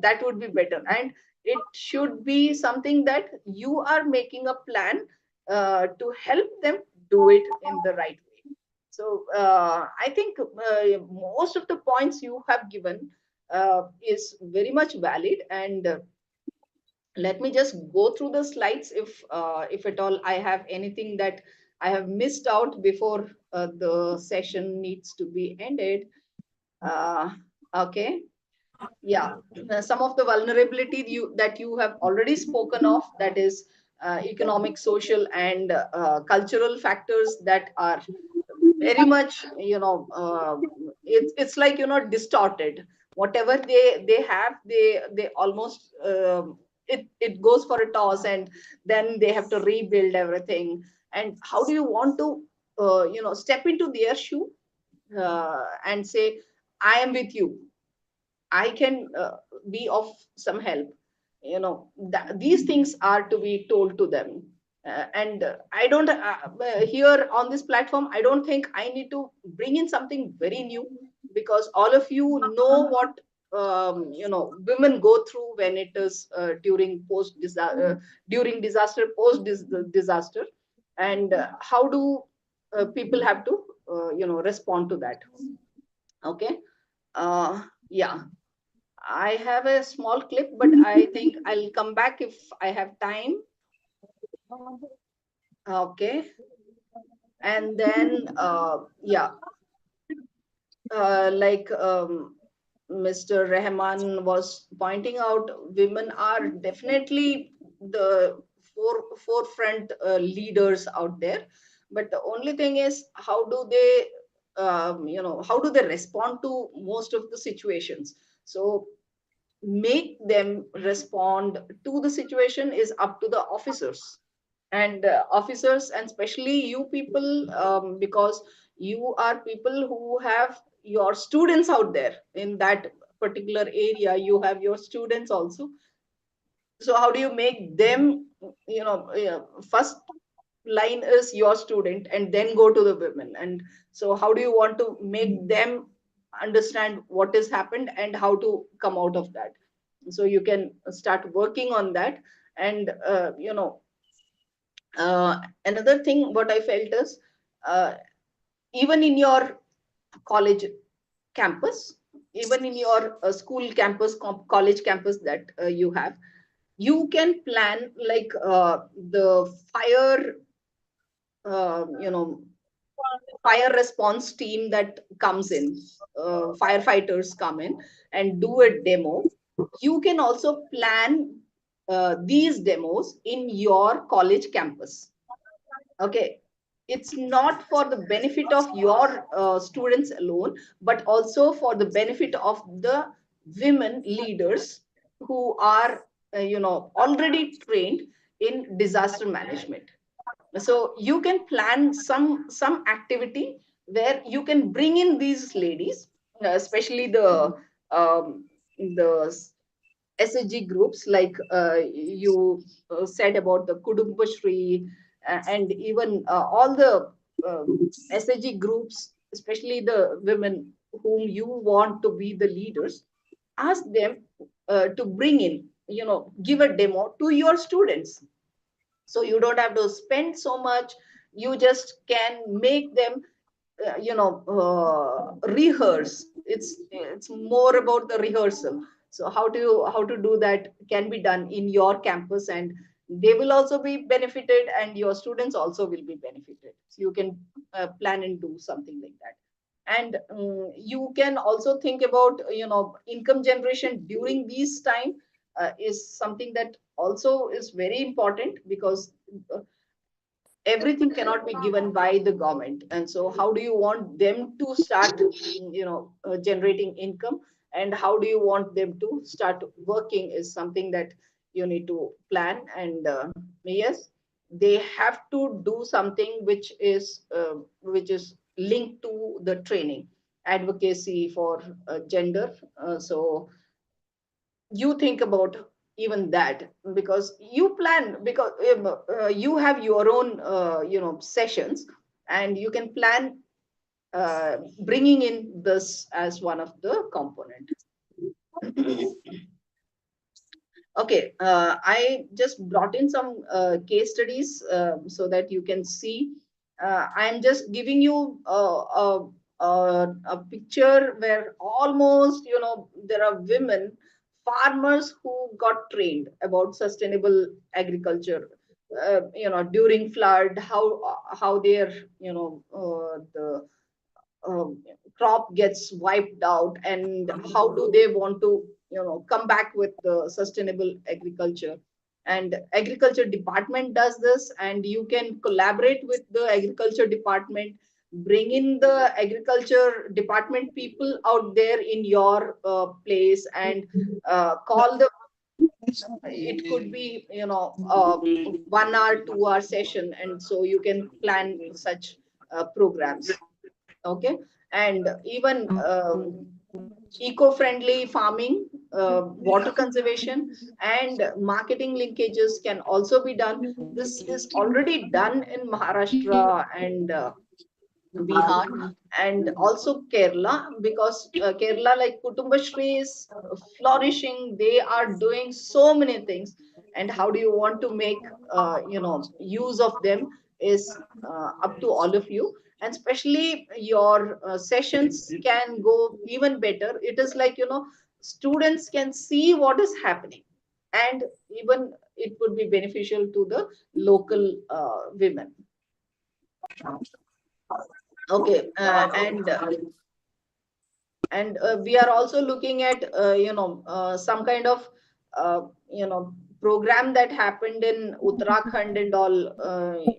that would be better. And it should be something that you are making a plan to help them do it in the right way. So I think most of the points you have given is very much valid. And let me just go through the slides if at all I have anything that I have missed out before the session needs to be ended. Okay. Yeah, some of the vulnerability that you have already spoken of, that is economic, social, and cultural factors that are very much, it's like, distorted. Whatever they have, they almost, it goes for a toss, and then they have to rebuild everything. And how do you want to step into their shoe and say, I am with you, I can be of some help. These things are to be told to them. And I don't, here on this platform, I don't think I need to bring in something very new, because all of you know what women go through when it is during post disaster, during disaster, post disaster, and how do people have to respond to that. Okay. Yeah, I have a small clip, but I think I'll come back if I have time. Okay. And then, yeah, like Mr. Rahman was pointing out, women are definitely the forefront leaders out there. But the only thing is, how do they, how do they respond to most of the situations? So make them respond to the situation is up to the officers. And officers, and especially you people, because you are people who have your students out there in that particular area, you have your students also. So how do you make them, first line is your student, and then go to the women. And so how do you want to make them understand what has happened and how to come out of that? So you can start working on that. And another thing what I felt is, uh, even in your college campus, even in your school campus, college campus that you have, you can plan like the fire, you know fire response team that comes in, firefighters come in and do a demo. You can also plan these demos in your college campus. Okay, it's not for the benefit of your students alone, but also for the benefit of the women leaders who are already trained in disaster management. So you can plan some activity where you can bring in these ladies, especially the SHG groups, like you said about the Kudumbashri, and even all the SHG groups, especially the women whom you want to be the leaders. Ask them to bring in, give a demo to your students. So you don't have to spend so much. You just can make them rehearse. It's more about the rehearsal. So how to do that can be done in your campus, and they will also be benefited, and your students also will be benefited. So you can plan and do something like that. And you can also think about income generation during these time is something that also is very important, because uh, everything cannot be given by the government. And so how do you want them to start generating income, and how do you want them to start working is something that you need to plan. And yes, they have to do something which is linked to the training, advocacy for gender. So you think about even that, because you plan, because you have your own sessions, and you can plan bringing in this as one of the component. Okay, I just brought in some case studies so that you can see. I'm just giving you a picture where almost, there are women farmers who got trained about sustainable agriculture. During flood, how their, the um, crop gets wiped out, and how do they want to come back with the sustainable agriculture. And agriculture department does this, and you can collaborate with the agriculture department, bring in the agriculture department people out there in your place, and call the, it could be 1 hour 2 hour session, and so you can plan such programs. Okay. And even eco-friendly farming, water conservation, and marketing linkages can also be done. This is already done in Maharashtra and Bihar, and also Kerala, because Kerala, like Kutumbashri, is flourishing. They are doing so many things, and how do you want to make use of them is up to all of you. And especially your sessions can go even better. It is like, students can see what is happening, and even it would be beneficial to the local women. Okay. We are also looking at some kind of uh, you know program that happened in Uttarakhand and all.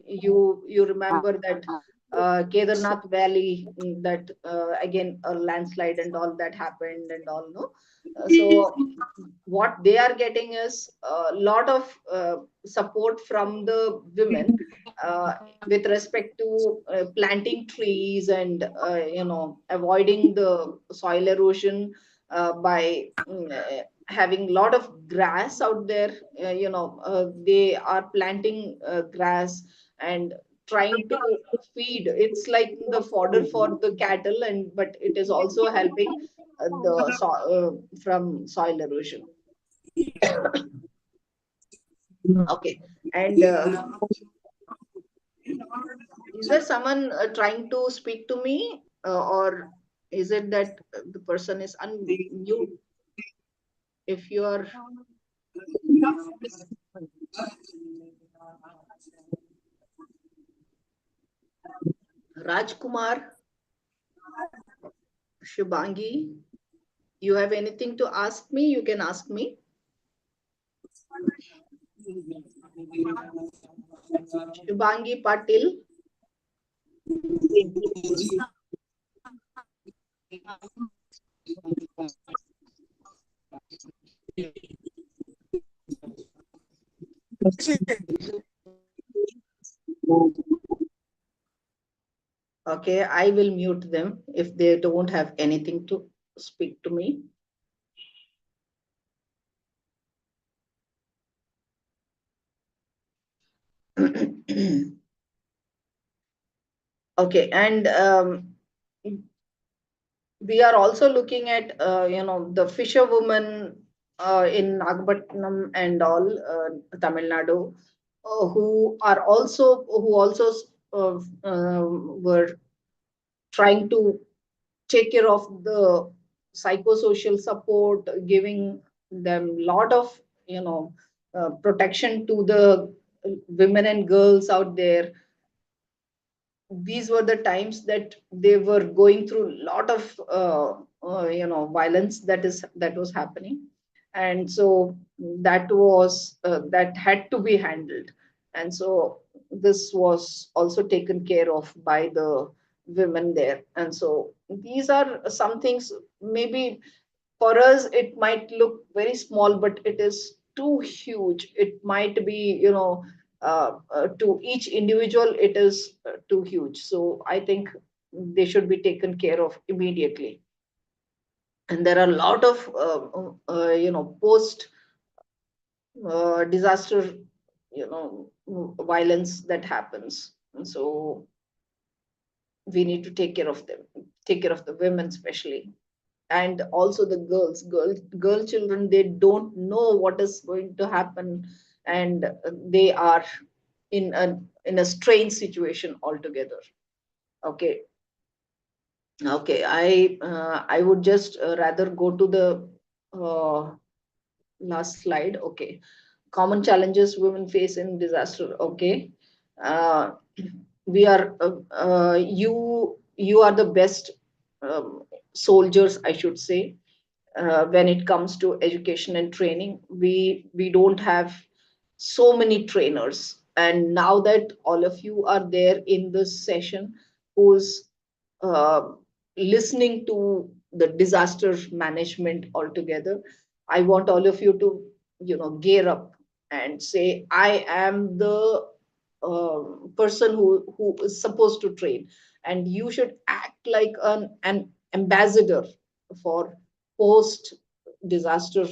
You remember that Kedarnath Valley, that again a landslide and all that happened and all, no. So what they are getting is a lot of support from the women with respect to planting trees, and avoiding the soil erosion by having a lot of grass out there. They are planting grass and trying to feed. It's like the fodder for the cattle, and but it is also helping from soil erosion. Okay. And is there someone trying to speak to me, or is it that the person is unmute? If you are Rajkumar, Shubhangi, you have anything to ask me, you can ask me. Shubhangi Patil. Okay, I will mute them if they don't have anything to speak to me. Okay, and we are also looking at the fisherwomen in Nagapattinam and all, Tamil Nadu, who also were trying to take care of the psychosocial support, giving them a lot of, protection to the women and girls out there. These were the times that they were going through a lot of violence that was happening, and so that had to be handled, and so this was also taken care of by the women there. And so these are some things, maybe for us it might look very small, but it is too huge. It might be, to each individual it is too huge. So I think they should be taken care of immediately. And there are a lot of post disaster, violence that happens, and so we need to take care of them, take care of the women especially, and also the girl children. They don't know what is going to happen, and they are in a strange situation altogether. Okay. Okay, I would just rather go to the uh, last slide. Okay, common challenges women face in disaster. Okay, uh, we are you are the best soldiers, I should say, when it comes to education and training. We don't have so many trainers, and now that all of you are there in this session, who's uh, listening to the disaster management altogether, I want all of you to, gear up and say, I am the person who is supposed to train, and you should act like an ambassador for post disaster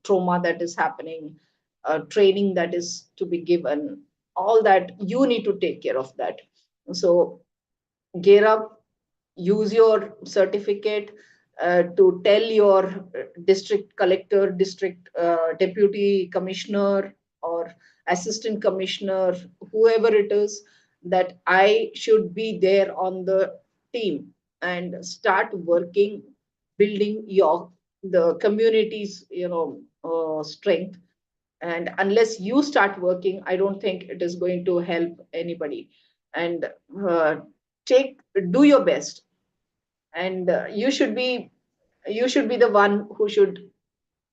trauma that is happening, training that is to be given, all that you need to take care of that. So gear up, use your certificate to tell your district collector, district deputy commissioner, or assistant commissioner, whoever it is, that I should be there on the team, and start working, building the community's, strength. And unless you start working, I don't think it is going to help anybody. And uh, take do your best, and you should be the one who should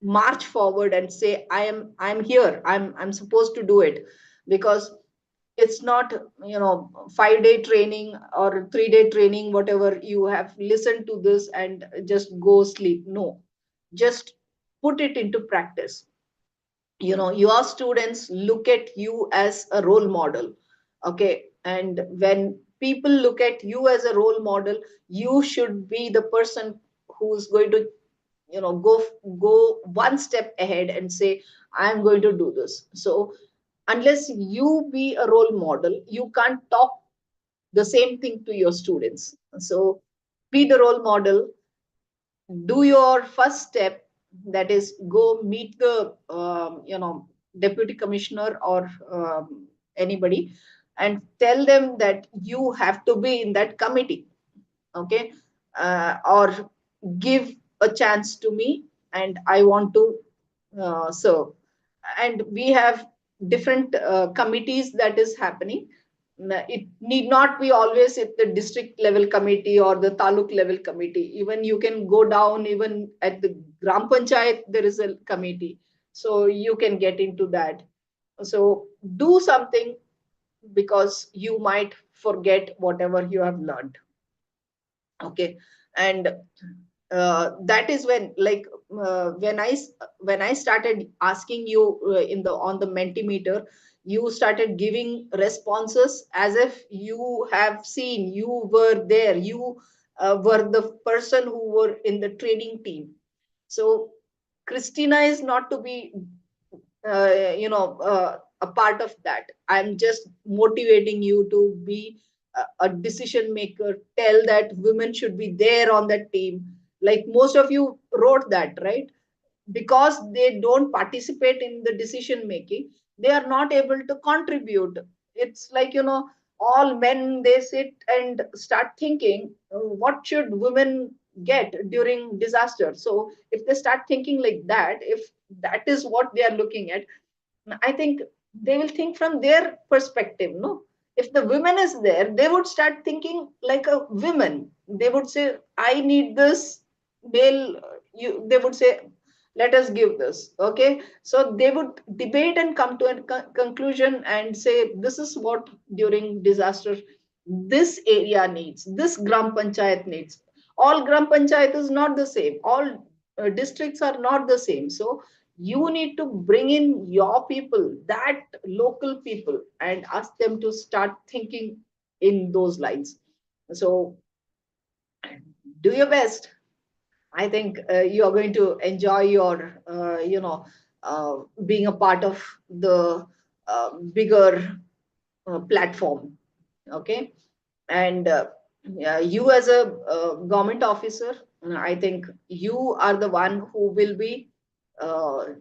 march forward and say, I'm here, I'm supposed to do it. Because it's not, 5-day training or 3-day training, whatever you have listened to this and just go sleep. No, just put it into practice. Your students look at you as a role model. Okay, and when people look at you as a role model, you should be the person who's going to, go one step ahead and say, I'm going to do this. So unless you be a role model, you can't talk the same thing to your students. So be the role model, do your first step, that is go meet the deputy commissioner or anybody, and tell them that you have to be in that committee. Okay, or give a chance to me, and I want to serve. And we have different committees that is happening. It need not be always at the district level committee or the taluk level committee. Even you can go down, even at the gram panchayat there is a committee, so you can get into that. So do something, because you might forget whatever you have learned. Okay. And that is when, like, when I started asking you in the on the mentimeter, you started giving responses as if you have seen, you were there, you were the person who were in the training team. So Christina is not to be a part of that. I'm just motivating you to be a decision maker. Tell that women should be there on that team. Like most of you wrote that, right? Because they don't participate in the decision making, they are not able to contribute. It's like, all men, they sit and start thinking, what should women get during disaster? So if they start thinking like that, if that is what they are looking at, I think they will think from their perspective. No, if the women is there, they would start thinking like a woman. They would say, I need this. They would say, let us give this. Okay, so they would debate and come to a conclusion and say, this is what during disaster this area needs, this gram panchayat needs. All gram panchayat is not the same. All districts are not the same. So you need to bring in your people, that local people, and ask them to start thinking in those lines. So do your best. I think you are going to enjoy your, being a part of the bigger platform. Okay. And yeah, you as a government officer, I think you are the one who will be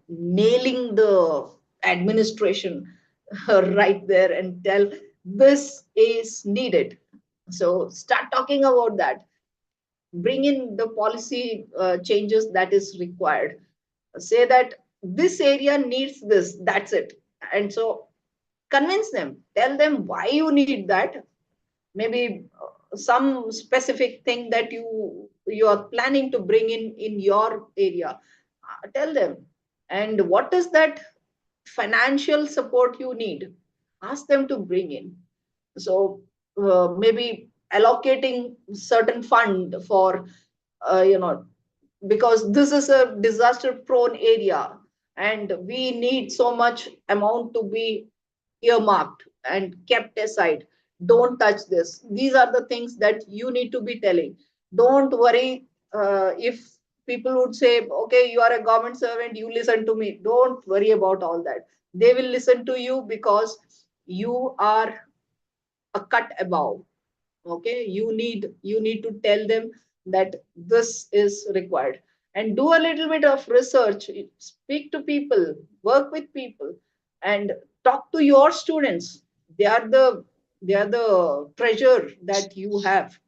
nailing the administration right there and tell this is needed. So start talking about that, bring in the policy changes that is required, say that this area needs this, that's it. And so convince them, tell them why you need that. Maybe some specific thing that you are planning to bring in your area. Tell them. And what is that financial support you need? Ask them to bring in. So maybe allocating certain fund for, because this is a disaster prone area and we need so much amount to be earmarked and kept aside. Don't touch this. These are the things that you need to be telling. Don't worry if people would say, okay, you are a government servant, you listen to me. Don't worry about all that. They will listen to you because you are a cut above. Okay, you need to tell them that this is required, and do a little bit of research, speak to people, work with people, and talk to your students. They are the treasure that you have.